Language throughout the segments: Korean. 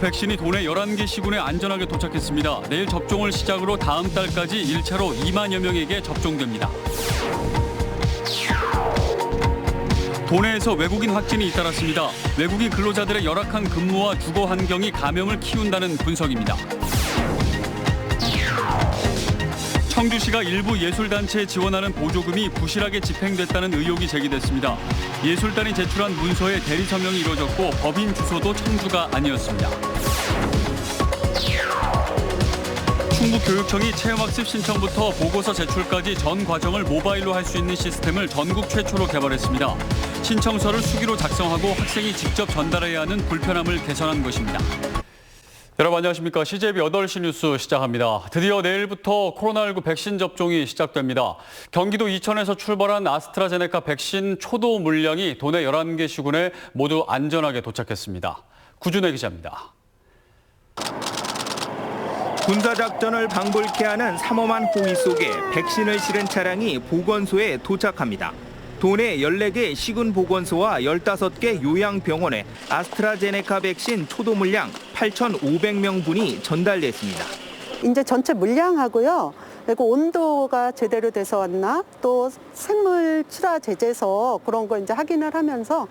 백신이 도내 11개 시군에 안전하게 도착했습니다. 내일 접종을 시작으로 다음 달까지 1차로 2만여 명에게 접종됩니다. 도내에서 외국인 확진이 잇따랐습니다. 외국인 근로자들의 열악한 근무와 주거 환경이 감염을 키운다는 분석입니다. 청주시가 일부 예술단체에 지원하는 보조금이 부실하게 집행됐다는 의혹이 제기됐습니다. 예술단이 제출한 문서에 대리 서명이 이루어졌고 법인 주소도 청주가 아니었습니다. 충북교육청이 체험학습 신청부터 보고서 제출까지 전 과정을 모바일로 할 수 있는 시스템을 전국 최초로 개발했습니다. 신청서를 수기로 작성하고 학생이 직접 전달해야 하는 불편함을 개선한 것입니다. 여러분 안녕하십니까. CJB 8시 뉴스 시작합니다. 드디어 내일부터 코로나19 백신 접종이 시작됩니다. 경기도 이천에서 출발한 아스트라제네카 백신 초도 물량이 도내 11개 시군에 모두 안전하게 도착했습니다. 구준혜 기자입니다. 군사작전을 방불케 하는 삼엄한 호위 속에 백신을 실은 차량이 보건소에 도착합니다. 도내 14개 시군 보건소와 15개 요양병원에 아스트라제네카 백신 초도 물량 8,500명분이 전달됐습니다. 이제 전체 물량하고요. 그리고 온도가 제대로 돼서 왔나? 또 생물 출하 제재서 그런 거 이제 확인을 하면서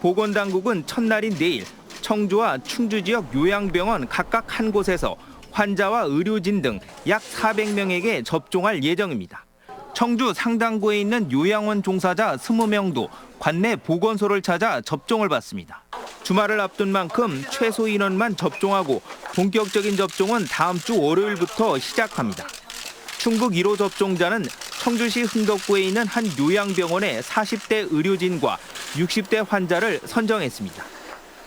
보건당국은 첫날인 내일 청주와 충주 지역 요양병원 각각 한 곳에서 환자와 의료진 등 약 400명에게 접종할 예정입니다. 청주 상당구에 있는 요양원 종사자 20명도 관내 보건소를 찾아 접종을 받습니다. 주말을 앞둔 만큼 최소 인원만 접종하고 본격적인 접종은 다음 주 월요일부터 시작합니다. 충북 1호 접종자는 청주시 흥덕구에 있는 한 요양병원의 40대 의료진과 60대 환자를 선정했습니다.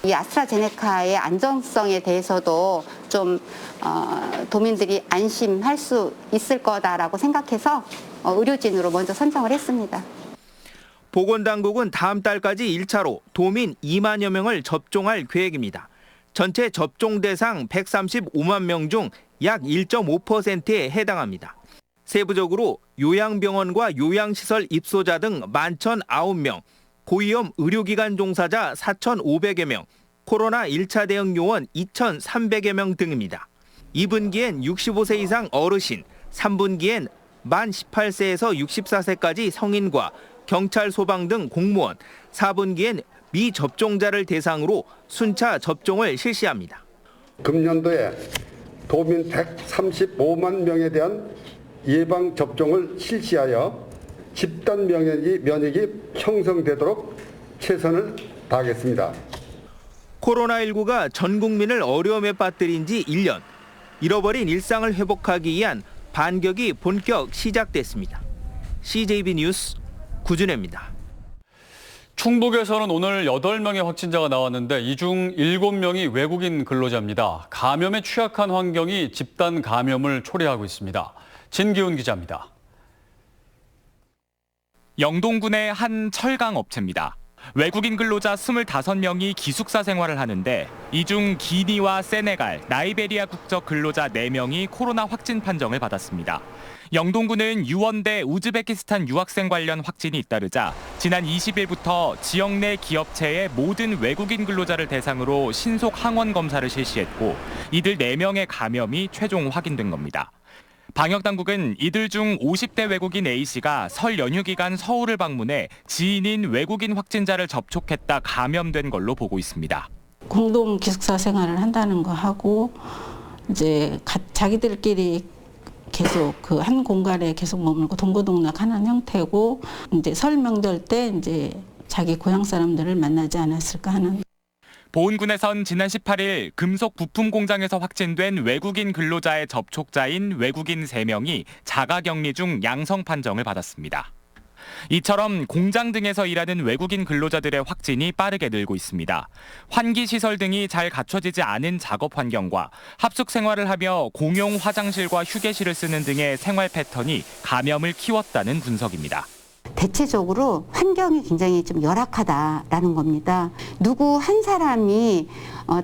이 아스트라제네카의 안정성에 대해서도 좀 도민들이 안심할 수 있을 거다라고 생각해서 의료진으로 먼저 선정을 했습니다. 보건당국은 다음 달까지 1차로 도민 2만여 명을 접종할 계획입니다. 전체 접종 대상 135만 명 중 약 1.5%에 해당합니다. 세부적으로 요양병원과 요양시설 입소자 등 11,009명, 고위험 의료기관 종사자 4,500여 명, 코로나 1차 대응 요원 2,300여 명 등입니다. 2분기엔 65세 이상 어르신, 3분기엔 만 18세에서 64세까지 성인과 경찰, 소방 등 공무원, 4분기엔 미접종자를 대상으로 순차 접종을 실시합니다. 금년도에 도민 135만 명에 대한 예방접종을 실시하여 집단 면역이 형성되도록 최선을 다하겠습니다. 코로나19가 전 국민을 어려움에 빠뜨린 지 1년. 잃어버린 일상을 회복하기 위한 반격이 본격 시작됐습니다. CJB 뉴스 구준혜입니다. 충북에서는 오늘 8명의 확진자가 나왔는데 이 중 7명이 외국인 근로자입니다. 감염에 취약한 환경이 집단 감염을 초래하고 있습니다. 진기훈 기자입니다. 영동군의 한 철강 업체입니다. 외국인 근로자 25명이 기숙사 생활을 하는데 이 중 기니와 세네갈, 나이베리아 국적 근로자 4명이 코로나 확진 판정을 받았습니다. 영동군은 유원대 우즈베키스탄 유학생 관련 확진이 잇따르자 지난 20일부터 지역 내 기업체의 모든 외국인 근로자를 대상으로 신속 항원 검사를 실시했고 이들 4명의 감염이 최종 확인된 겁니다. 방역당국은 이들 중 50대 외국인 A씨가 설 연휴 기간 서울을 방문해 지인인 외국인 확진자를 접촉했다 감염된 걸로 보고 있습니다. 공동 기숙사 생활을 한다는 거 하고 이제 자기들끼리 계속 그 한 공간에 계속 머물고 동고동락하는 형태고 이제 설 명절 때 이제 자기 고향 사람들을 만나지 않았을까 하는. 보은군에선 지난 18일 금속 부품 공장에서 확진된 외국인 근로자의 접촉자인 외국인 3명이 자가격리 중 양성 판정을 받았습니다. 이처럼 공장 등에서 일하는 외국인 근로자들의 확진이 빠르게 늘고 있습니다. 환기시설 등이 잘 갖춰지지 않은 작업 환경과 합숙 생활을 하며 공용 화장실과 휴게실을 쓰는 등의 생활 패턴이 감염을 키웠다는 분석입니다. 대체적으로 환경이 굉장히 좀 열악하다라는 겁니다. 누구 한 사람이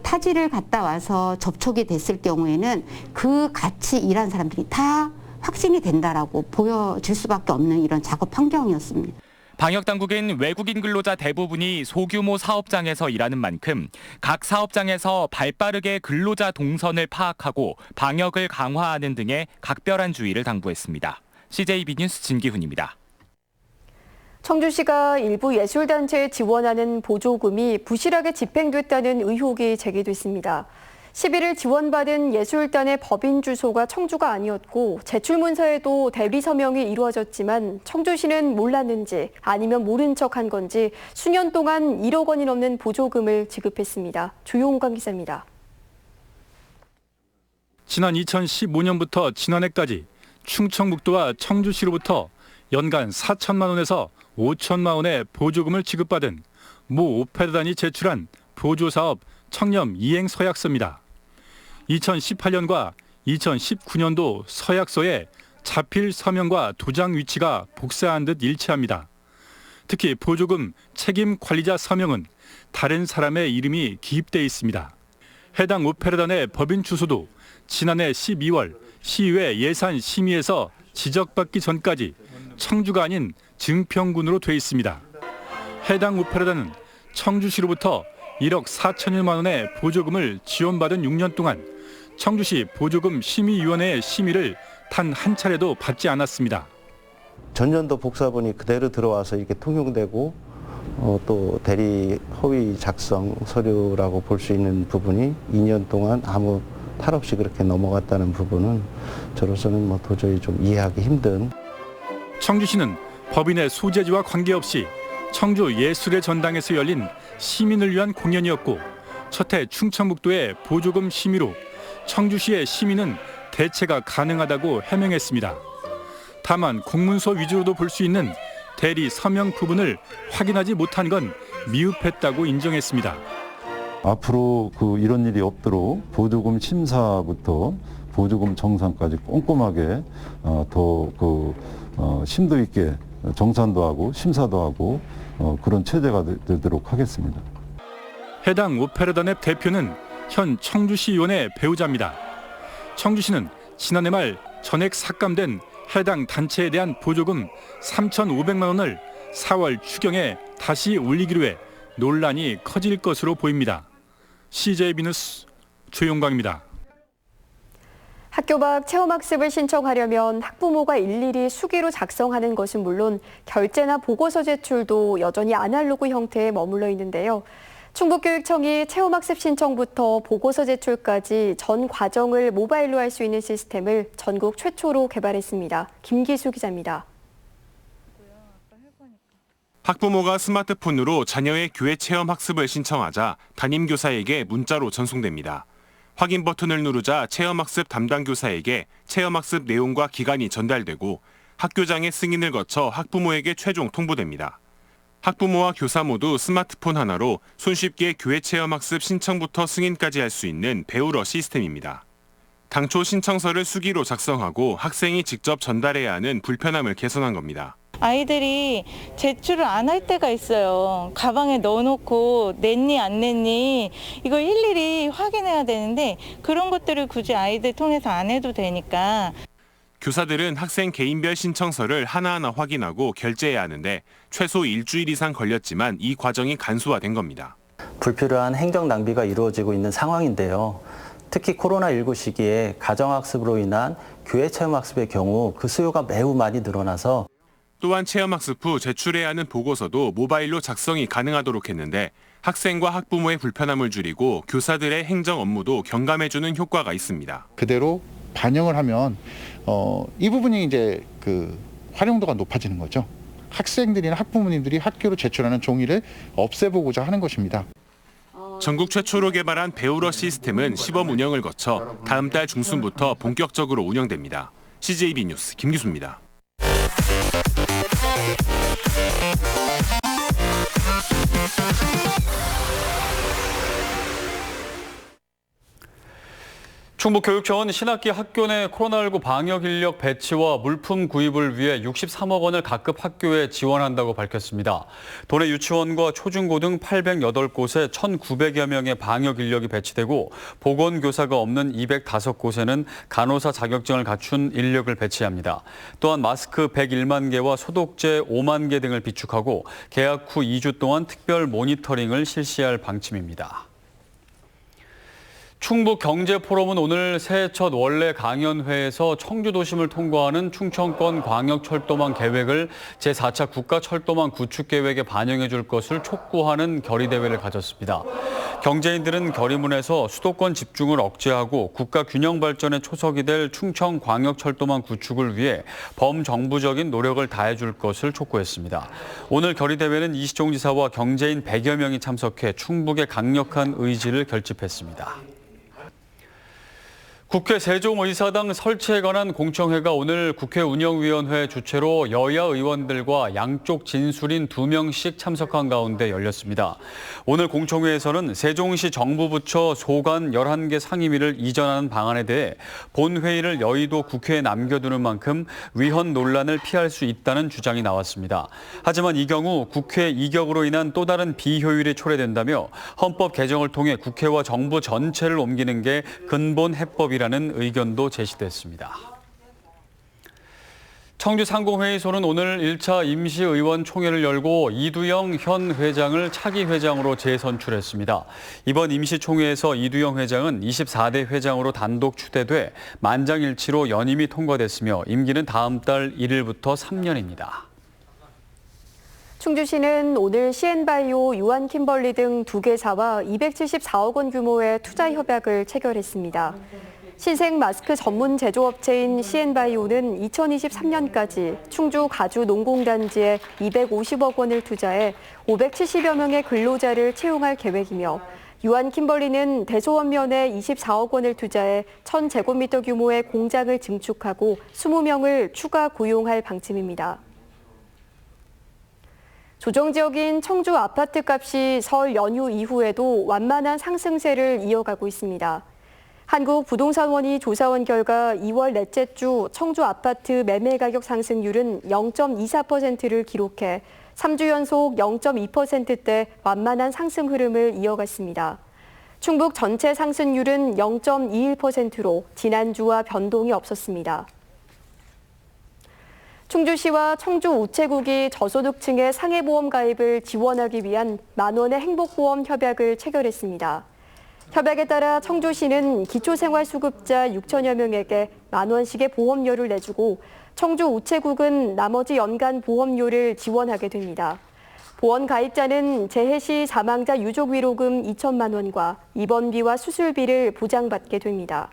타지를 갔다 와서 접촉이 됐을 경우에는 그 같이 일한 사람들이 다 확진이 된다라고 보여질 수밖에 없는 이런 작업 환경이었습니다. 방역당국은 외국인 근로자 대부분이 소규모 사업장에서 일하는 만큼 각 사업장에서 발빠르게 근로자 동선을 파악하고 방역을 강화하는 등의 각별한 주의를 당부했습니다. CJB 뉴스 진기훈입니다. 청주시가 일부 예술단체에 지원하는 보조금이 부실하게 집행됐다는 의혹이 제기됐습니다. 11일 지원받은 예술단의 법인 주소가 청주가 아니었고 제출 문서에도 대리 서명이 이루어졌지만 청주시는 몰랐는지 아니면 모른 척한 건지 수년 동안 1억 원이 넘는 보조금을 지급했습니다. 조용관 기자입니다. 지난 2015년부터 지난해까지 충청북도와 청주시로부터 연간 4천만 원에서 5천만 원의 보조금을 지급받은 모 오페라단이 제출한 보조사업 청렴 이행 서약서입니다. 2018년과 2019년도 서약서에 자필 서명과 도장 위치가 복사한 듯 일치합니다. 특히 보조금 책임 관리자 서명은 다른 사람의 이름이 기입돼 있습니다. 해당 오페라단의 법인 주소도 지난해 12월 시의회 예산 심의에서 지적받기 전까지 청주가 아닌 증평군으로 돼 있습니다. 해당 오페라단은 청주시로부터 1억 4천여만 원의 보조금을 지원받은 6년 동안 청주시 보조금 심의위원회의 심의를 단 한 차례도 받지 않았습니다. 전년도 복사본이 그대로 들어와서 이렇게 통용되고 또 대리 허위 작성 서류라고 볼 수 있는 부분이 2년 동안 아무 탈 없이 그렇게 넘어갔다는 부분은 저로서는 도저히 좀 이해하기 힘든. 청주시는 법인의 소재지와 관계없이 청주 예술의 전당에서 열린 시민을 위한 공연이었고 첫해 충청북도의 보조금 심의로 청주시의 심의는 대체가 가능하다고 해명했습니다. 다만 공문서 위주로도 볼 수 있는 대리 서명 부분을 확인하지 못한 건 미흡했다고 인정했습니다. 앞으로 이런 일이 없도록 보조금 심사부터 보조금 정산까지 꼼꼼하게 더 심도 있게 정산도 하고 심사도 하고 그런 체제가 되도록 하겠습니다. 해당 오페라단의 대표는 현 청주시의원의 배우자입니다. 청주시는 지난해 말 전액 삭감된 해당 단체에 대한 보조금 3,500만 원을 4월 추경에 다시 올리기로 해 논란이 커질 것으로 보입니다. CJB 뉴스 조용광입니다. 학교 밖 체험학습을 신청하려면 학부모가 일일이 수기로 작성하는 것은 물론 결제나 보고서 제출도 여전히 아날로그 형태에 머물러 있는데요. 충북교육청이 체험학습 신청부터 보고서 제출까지 전 과정을 모바일로 할 수 있는 시스템을 전국 최초로 개발했습니다. 김기수 기자입니다. 학부모가 스마트폰으로 자녀의 교회 체험학습을 신청하자 담임교사에게 문자로 전송됩니다. 확인 버튼을 누르자 체험학습 담당 교사에게 체험학습 내용과 기간이 전달되고 학교장의 승인을 거쳐 학부모에게 최종 통보됩니다. 학부모와 교사 모두 스마트폰 하나로 손쉽게 교회 체험학습 신청부터 승인까지 할 수 있는 배우러 시스템입니다. 당초 신청서를 수기로 작성하고 학생이 직접 전달해야 하는 불편함을 개선한 겁니다. 아이들이 제출을 안 할 때가 있어요. 가방에 넣어놓고 냈니 안 냈니 이걸 일일이 확인해야 되는데 그런 것들을 굳이 아이들 통해서 안 해도 되니까. 교사들은 학생 개인별 신청서를 하나하나 확인하고 결제해야 하는데 최소 일주일 이상 걸렸지만 이 과정이 간소화된 겁니다. 불필요한 행정 낭비가 이루어지고 있는 상황인데요. 특히 코로나19 시기에 가정학습으로 인한 교회 체험학습의 경우 그 수요가 매우 많이 늘어나서 또한 체험학습 후 제출해야 하는 보고서도 모바일로 작성이 가능하도록 했는데 학생과 학부모의 불편함을 줄이고 교사들의 행정 업무도 경감해주는 효과가 있습니다. 그대로 반영을 하면 이 부분이 이제 활용도가 높아지는 거죠. 학생들이나 학부모님들이 학교로 제출하는 종이를 없애보고자 하는 것입니다. 전국 최초로 개발한 배우러 시스템은 시범 운영을 거쳐 다음 달 중순부터 본격적으로 운영됩니다. CJB 뉴스 김기수입니다. 충북교육청은 신학기 학교 내 코로나19 방역 인력 배치와 물품 구입을 위해 63억 원을 각급 학교에 지원한다고 밝혔습니다. 도내 유치원과 초중고 등 808곳에 1,900여 명의 방역 인력이 배치되고 보건교사가 없는 205곳에는 간호사 자격증을 갖춘 인력을 배치합니다. 또한 마스크 101만 개와 소독제 5만 개 등을 비축하고 개학 후 2주 동안 특별 모니터링을 실시할 방침입니다. 충북경제포럼은 오늘 새해 첫 원래 강연회에서 청주도심을 통과하는 충청권 광역철도망 계획을 제4차 국가철도망 구축계획에 반영해 줄 것을 촉구하는 결의대회를 가졌습니다. 경제인들은 결의문에서 수도권 집중을 억제하고 국가 균형 발전의 초석이 될 충청광역철도망 구축을 위해 범정부적인 노력을 다해 줄 것을 촉구했습니다. 오늘 결의대회는 이시종 지사와 경제인 100여 명이 참석해 충북의 강력한 의지를 결집했습니다. 국회 세종의사당 설치에 관한 공청회가 오늘 국회 운영위원회 주최로 여야 의원들과 양쪽 진술인 2명씩 참석한 가운데 열렸습니다. 오늘 공청회에서는 세종시 정부부처 소관 11개 상임위를 이전하는 방안에 대해 본회의를 여의도 국회에 남겨두는 만큼 위헌 논란을 피할 수 있다는 주장이 나왔습니다. 하지만 이 경우 국회 이격으로 인한 또 다른 비효율이 초래된다며 헌법 개정을 통해 국회와 정부 전체를 옮기는 게 근본 해법이라는 의견도 제시됐습니다. 청주 상공회의소는 오늘 1차 임시의원총회를 열고 이두영 현 회장을 차기 회장으로 재선출했습니다. 이번 임시총회에서 이두영 회장은 24대 회장으로 단독 추대돼 만장일치로 연임이 통과됐으며 임기는 다음 달 1일부터 3년입니다. 충주시는 오늘 CN바이오, 유한킴벌리 등 2개사와 274억 원 규모의 투자 협약을 체결했습니다. 신생 마스크 전문 제조업체인 CN바이오는 2023년까지 충주 가주 농공단지에 250억 원을 투자해 570여 명의 근로자를 채용할 계획이며 유한킴벌리는 대소원면에 24억 원을 투자해 1,000제곱미터 규모의 공장을 증축하고 20명을 추가 고용할 방침입니다. 조정지역인 청주 아파트값이 설 연휴 이후에도 완만한 상승세를 이어가고 있습니다. 한국부동산원이 조사한 결과 2월 넷째 주 청주 아파트 매매 가격 상승률은 0.24%를 기록해 3주 연속 0.2%대 완만한 상승 흐름을 이어갔습니다. 충북 전체 상승률은 0.21%로 지난주와 변동이 없었습니다. 충주시와 청주우체국이 저소득층의 상해보험 가입을 지원하기 위한 만원의 행복보험 협약을 체결했습니다. 협약에 따라 청주시는 기초생활수급자 6천여 명에게 만원씩의 보험료를 내주고 청주우체국은 나머지 연간 보험료를 지원하게 됩니다. 보험 가입자는 재해 시 사망자 유족위로금 2천만 원과 입원비와 수술비를 보장받게 됩니다.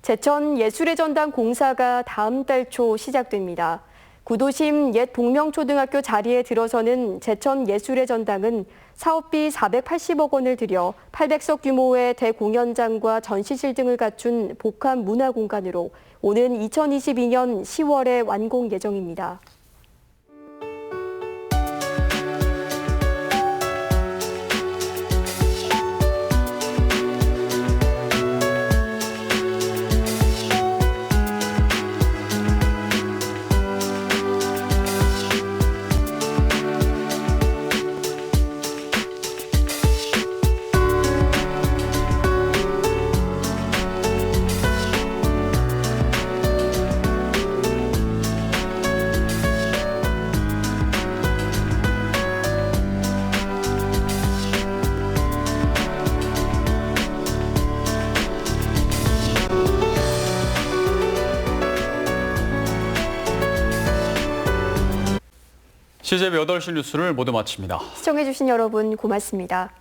제천 예술의 전당 공사가 다음 달 초 시작됩니다. 구도심 옛 복명초등학교 자리에 들어서는 제천 예술의 전당은 사업비 480억 원을 들여 800석 규모의 대공연장과 전시실 등을 갖춘 복합 문화공간으로 오는 2022년 10월에 완공 예정입니다. CJB 8시 뉴스를 모두 마칩니다. 시청해주신 여러분 고맙습니다.